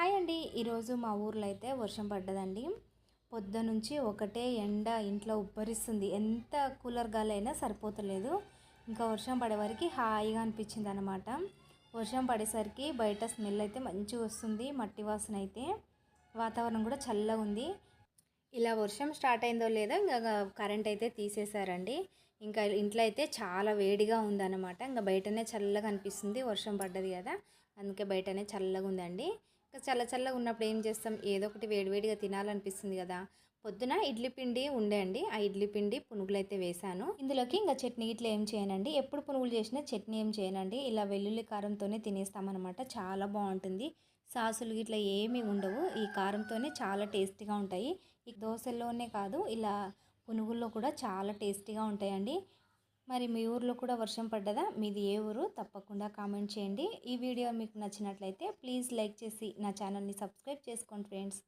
Hi అండి. ఈరోజు మా ఊర్లో అయితే వర్షం పడ్డదండి. పొద్దునుంచి ఒకటే ఎండ, ఇంట్లో ఉబ్బరిస్తుంది. ఎంత కూలర్ గాలి అయినా సరిపోతలేదు. ఇంకా వర్షం పడే వరకు హాయిగా అనిపించింది అనమాట. వర్షం పడేసరికి బయట స్మెల్ అయితే మంచిగా వస్తుంది, మట్టి వాసన అయితే. వాతావరణం కూడా చల్లగా ఉంది. ఇలా వర్షం స్టార్ట్ అయిందో లేదో ఇంకా కరెంట్ అయితే తీసేశారండి. ఇంకా ఇంట్లో అయితే చాలా వేడిగా ఉందన్నమాట. ఇంకా బయటనే చల్లగా అనిపిస్తుంది, వర్షం పడ్డది కదా, అందుకే బయటనే చల్లగా ఉందండి. ఇంకా చల్లగా ఉన్నప్పుడు ఏం చేస్తాం, ఏదో ఒకటి వేడివేడిగా తినాలనిపిస్తుంది కదా. పొద్దున ఇడ్లీ పిండి ఉండే అండి, ఆ ఇడ్లీ పిండి పునుగులు అయితే వేశాను. ఇందులోకి ఇంకా చట్నీ ఇట్లా ఏం చేయనండి, ఎప్పుడు పునుగులు చేసినా చట్నీ ఏం చేయనండి, ఇలా వెల్లుల్లి కారంతోనే తినేస్తామన్నమాట. చాలా బాగుంటుంది. సాసులు ఇట్లా ఏమీ ఉండవు, ఈ కారంతోనే చాలా టేస్టీగా ఉంటాయి. ఈ దోశల్లోనే కాదు, ఇలా పునుగుల్లో కూడా చాలా టేస్టీగా ఉంటాయండి. మరి మీ ఊర్లో కూడా వర్షం పడ్డదా? మీది ఏ ఊరు? తప్పకుండా కామెంట్ చేయండి. ఈ వీడియో మీకు నచ్చినట్లయితే ప్లీజ్ లైక్ చేసి నా ఛానల్ని సబ్స్క్రైబ్ చేసుకోండి ఫ్రెండ్స్.